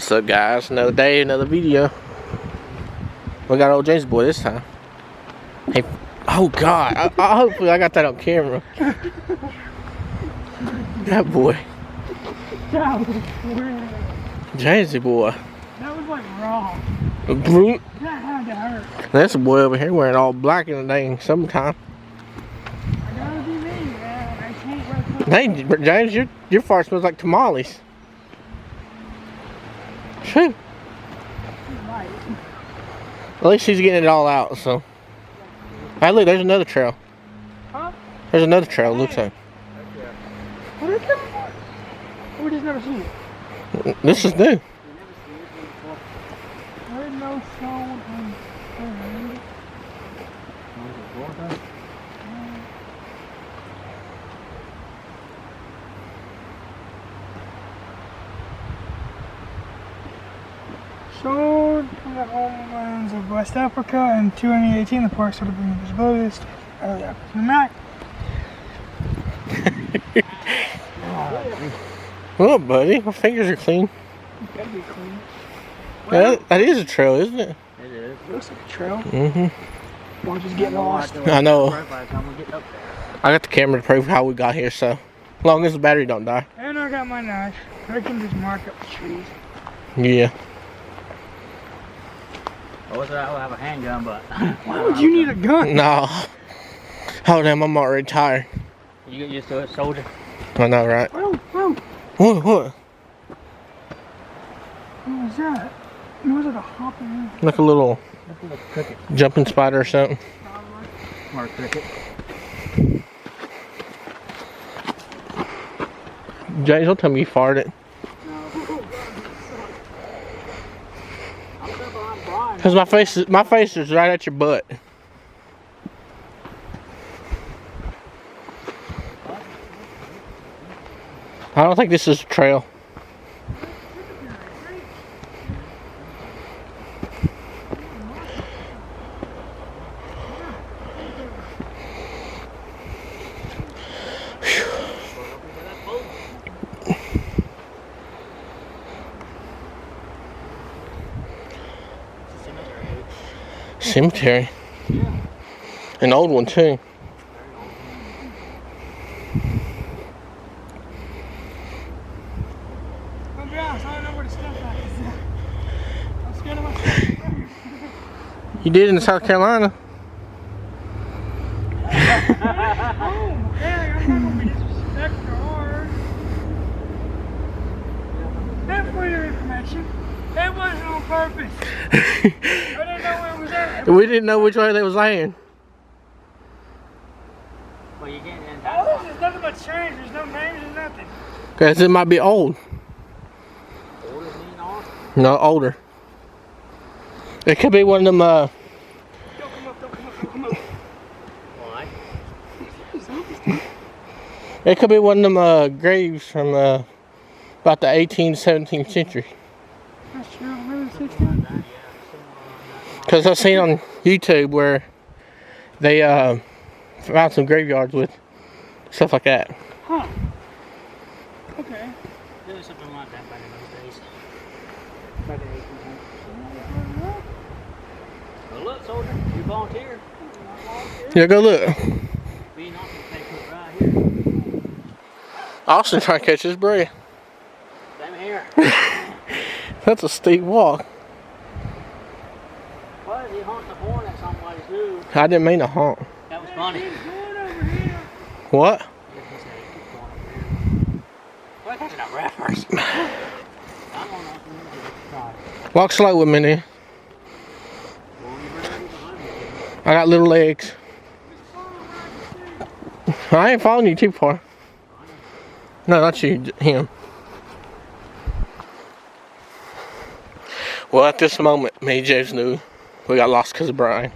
What's up, guys? Another day, another video. We got old James boy this time. Hey, oh God! Hopefully I got that on camera. That boy, Jamesy boy. That was like raw. That had to hurt. That's a boy over here wearing all black in the dang summertime. I gotta be me, man. I can't wear clothes. Hey, James, your fart smells like tamales. Phew. Right. At least he's getting it all out, so. Hey, look, there's another trail. Huh? There's another trail, looks like. What is this? We just never seen it. This is new. There is no stone on Sold from the homelands of West Africa in 2018, the park started bringing visibility to the state. Early African American. Oh, buddy, my fingers are clean. It's gotta be clean. Well, that is a trail, isn't it? It is. It looks like a trail. Mm-hmm. Or just get lost. I know. I got the camera to prove how we got here, so as long as the battery don't die. And I got my knife. I can just mark up the trees. Yeah. I wish I would have a handgun, but why would you need a gun? No. Oh damn, I'm already tired. you get used to it, soldier. I know, right? Whoa. What? What was that? It was like a hopping. Like a little That's like a cricket. jumping spider or something. Or a cricket. James, don't tell me you farted. Cause my face is right at your butt. I don't think this is a trail. Cemetery. Yeah. An old one too. I'll be honest, I don't know where to step at. I'm scared of myself. You did in South Carolina. Oh, yeah, I'm not gonna be disrespectful hard. That's for your information. That wasn't on purpose. I didn't know where it was at. We didn't know which way they was laying. Well, you getting in Oh, there's nothing but trees. There's no names or nothing. Cause it might be old. Older than you know? No, older. It could be one of them. Don't come up. Why? It could be one of them graves from about the 18th, 17th century. That's true. Maybe 16. Cause I've seen on YouTube where they found some graveyards with stuff like that. Huh. Okay. There was something like that back in those days. By the 1800s. Well, look, soldier, you volunteer. Yeah, go look. Being off the take right here. Austin trying to catch his breath. Same here. That's a steep walk. Why is he honking the horn at somebody's dude? I didn't mean to honk. That was funny. What? Well, that's not rappers. I'm on up. Walk slow with me then. I got little legs. I ain't following you too far. No, not you, him. Well, at this moment, me and James knew we got lost because of Brian.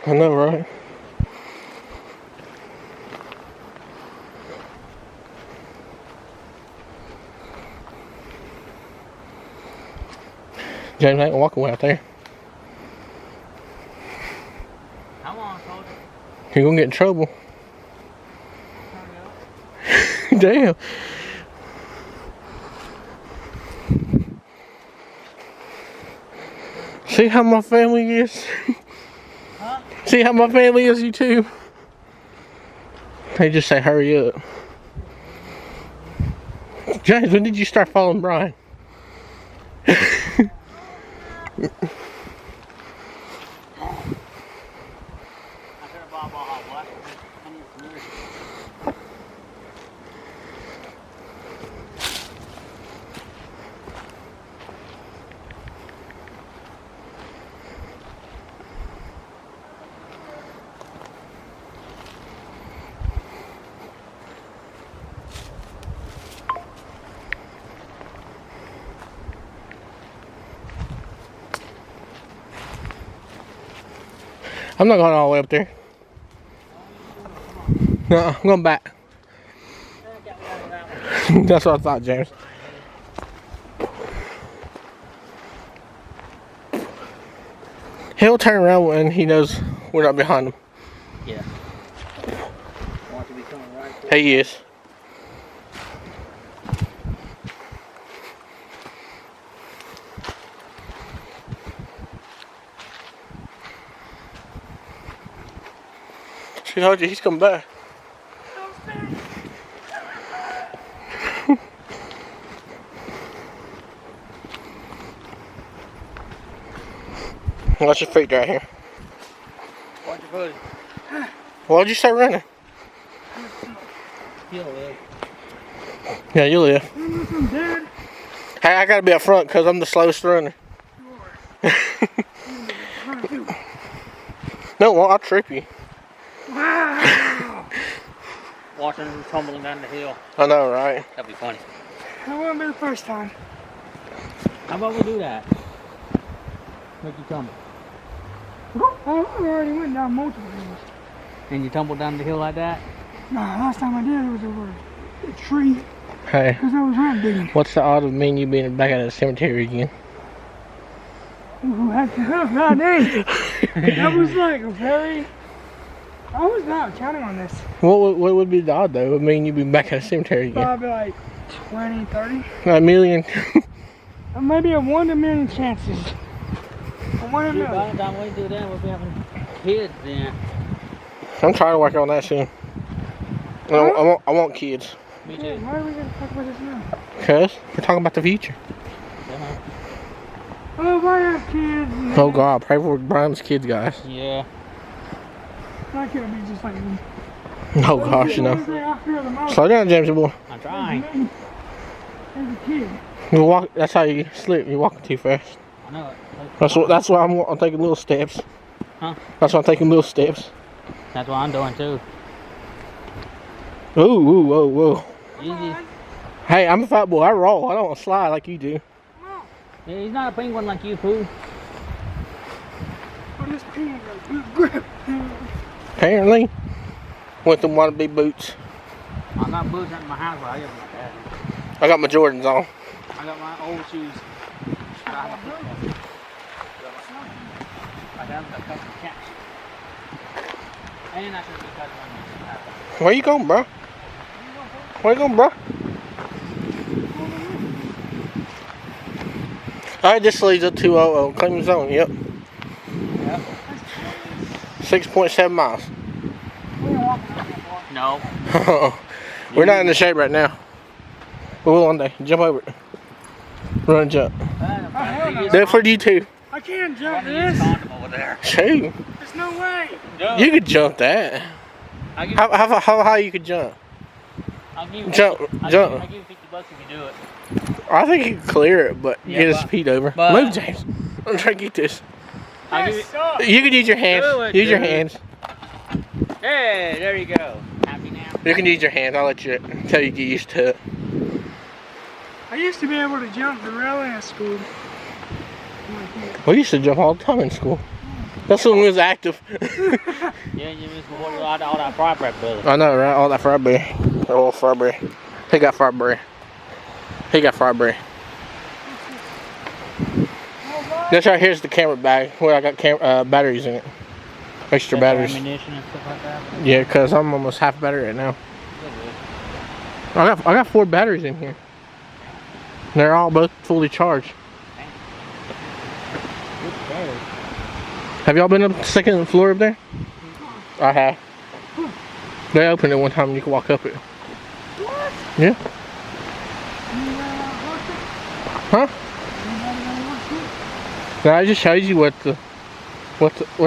I know, right? James ain't walking way out there. Come on, soldier. You're gonna get in trouble. Damn. See how my family is? Huh? See how my family is, you too? They just say, hurry up. James, when did you start following Brian? I'm not going all the way up there. No, I'm going back. That's what I thought, James. He'll turn around when he knows we're not behind him. Yeah. Want to be coming right there. He is. She told you he's coming back. Watch your feet right here. Watch your foot. Why'd you start running? He'll live. Yeah, you live. I'm dead. Hey, I gotta be up front because I'm the slowest runner. No, well, I'll trip you. Wow. Watching him tumbling down the hill. I know, right? That'd be funny. That won't be the first time. How about we do that? Make you tumble. I already went down multiple hills. And you tumble down the hill like that? No, last time I did it was over a tree Hey, because I was rat digging. what's the odds of me and you being back at the cemetery again? Ooh, God dang. That was like a very... I was not counting on this. What would be the odd though? Of me and you being back at the cemetery again? Probably like 20, 30. A million. Maybe a 1 in a million chances. A 1 in a By million. the time we do that, we'll be having kids then. I'm trying to work on that soon. I want kids. Me Hey, too. why are we going to talk about this now? Cause we're talking about the future. Uh-huh. Oh, if I have kids... and Oh then- God, pray for Brian's kids, guys. Yeah. My kid would be just like me. Oh gosh, you know. I fear the most Slow down, Jamesy boy. I'm trying. is me as a kid. You walk. That's how you slip. You're walking too fast. I know it. That's why I'm taking little steps. Huh? That's why I'm taking little steps. That's what I'm doing too. Ooh, whoa, whoa. Easy. Hey, I'm a fat boy. I roll. I don't slide like you do. Yeah, he's not a penguin like you, Pooh. Oh, this penguin got a good grip. Apparently, with them wannabe boots. I got boots in my house, but I got my dad. I got my Jordans on. I got my old shoes. I got them to cut the cats. And I should be cutting my Where you going, bro? Where you going, bro? Alright, this leads up to Cleveland Zone. Yep. Yep. 6.7 miles. No. We're not in the shade right now. We will one day. Jump over it. Run and jump. Do it for you too. I can't jump this. Over there. Shoot. There's no way. You could jump that. How high you could jump? I'll give you Jump. I'll Jump. give you $50 if you do it. I think you can clear it, but Yeah, get his but- speed over. but- Move, James. I'm trying to get this. I'll give That you, sucks. You can use your hands. Do it, Use your dude. hands. hey, there you go. Happy now? You can use your hands. I'll let you until you get used to it. I used to be able to jump the railing at school. We used to jump all the time in school. That's when we was active. Yeah, you missed all that fry bread, brother. I know, right? All that Friberry. Oh, Friberry. He got Friberry. He got Friberry. This right here's the camera bag where I got batteries in it. Extra Extra batteries. ammunition and stuff like that. Yeah, because I'm almost half battery right now. I got 4 batteries in here. They're all both fully charged. Good carry. Have y'all been up to the 2nd floor up there? I have. They opened it one time and you can walk up it. What? Yeah. Huh? No, it just shows you what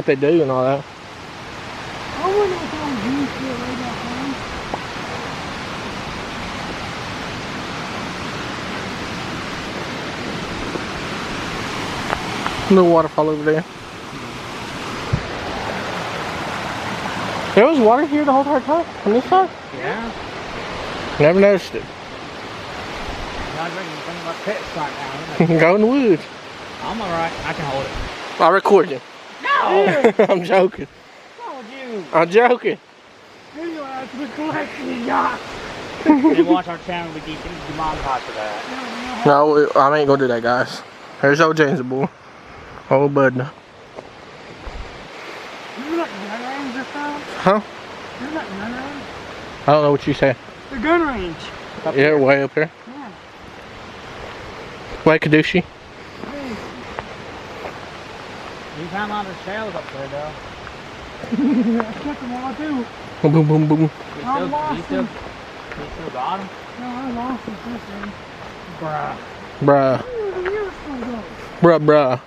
they do and all that. I wonder if I'm doing shit right now. Little waterfall over there. There was water here the whole entire time on this side? Yeah. Never noticed it. I reckon you think about pets right now. Go in the woods. I'm alright. I can hold it. I'll record you. No! I'm joking. No, you. I'm joking. Anyway, that's the collection you got. They watch our channel, we keep demonetized for that. No, I ain't gonna do that, guys. There's old James boy. Old bud now. You're not gun range or something? Huh? You're not gun range? I don't know what you say. The gun range. Yeah, way up here. Yeah. Way Kadushi. Hey. You found a lot of shells up there, though. I kept them all too. Boom, boom, boom, boom. You still got them? No, I lost them this thing. Bruh. Bruh. Where did the yours go? Bruh.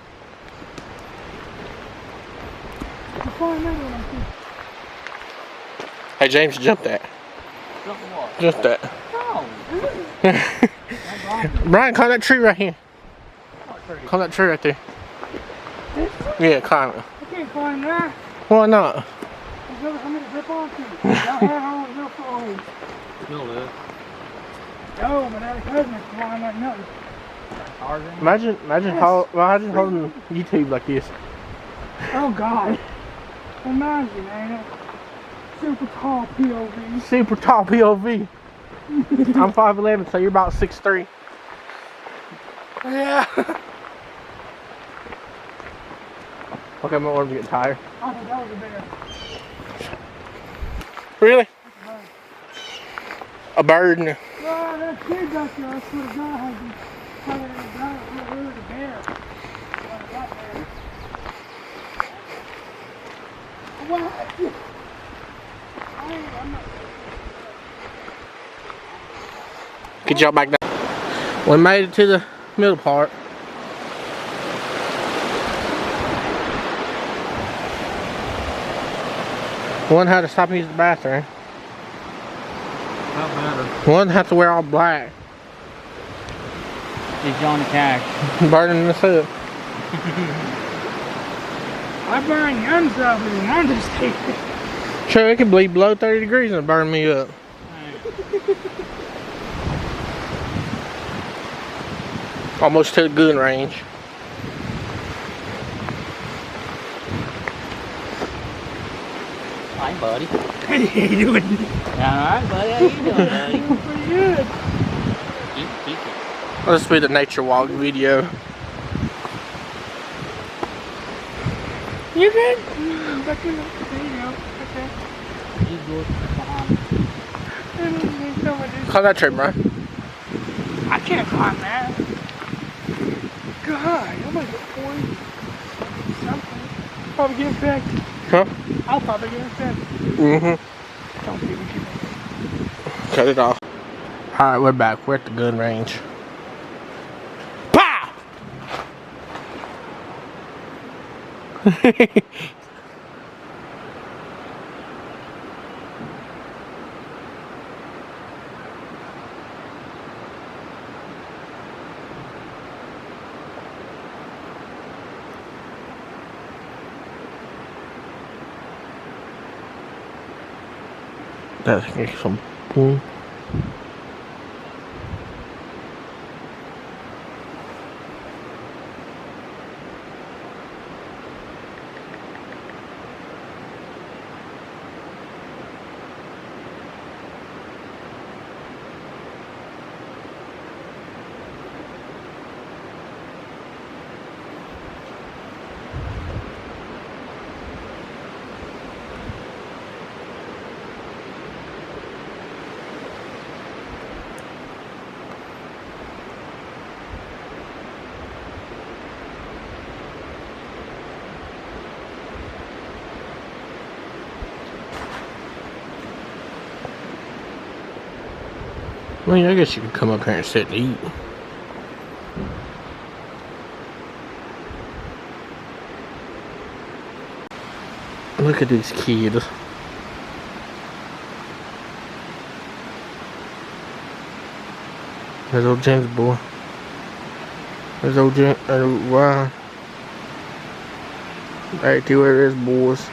I found another one too. Hey, James, jump that. Something what? Jump that. No. Brian, climb that tree right here. What tree? Climb that tree right there. This? Yeah, climb it. I can't climb that. Why not? There's nothing for me to grip onto. I have no phone. Still live. No, but I couldn't climb like nothing. Tarzan? Imagine holding YouTube like this. Oh God. Imagine, ain't it? Super tall POV. Super tall POV. I'm 5'11", so you're about 6'3". Yeah. Okay, my arms getting tired. I thought that was a bear. Really? A bird and Oh, that kid back there, I swear to God, had been covered in the ground. I thought it was a bear. What that bear? What? I'm not. get y'all back down. We made it to the middle part. One had to stop and use the bathroom. Not matter. One had to wear all black. It's Johnny Cash. Burning us up. I burn guns up with an understatement. Sure, it can be below 30 degrees and burn me up. Almost to the gun range. Hi, buddy. How you doing? Alright, buddy. How you doing, buddy? Doing pretty good. Keep it. Let's be the nature walk video. You good? Back in the, there you go. Okay. You good. Climb that tree, bro. I can't climb that. God, I'm like 40 something. Probably get infected. Huh? I'll probably get infected. Mm-hmm. Don't be with you. Cut it off. Alright, we're back. We're at the gun range. Pow! That's like some boom. I mean, I guess you could come up here and sit and eat. Look at these kids. There's old James boy. There's old James, Ryan. Back to where there's boys.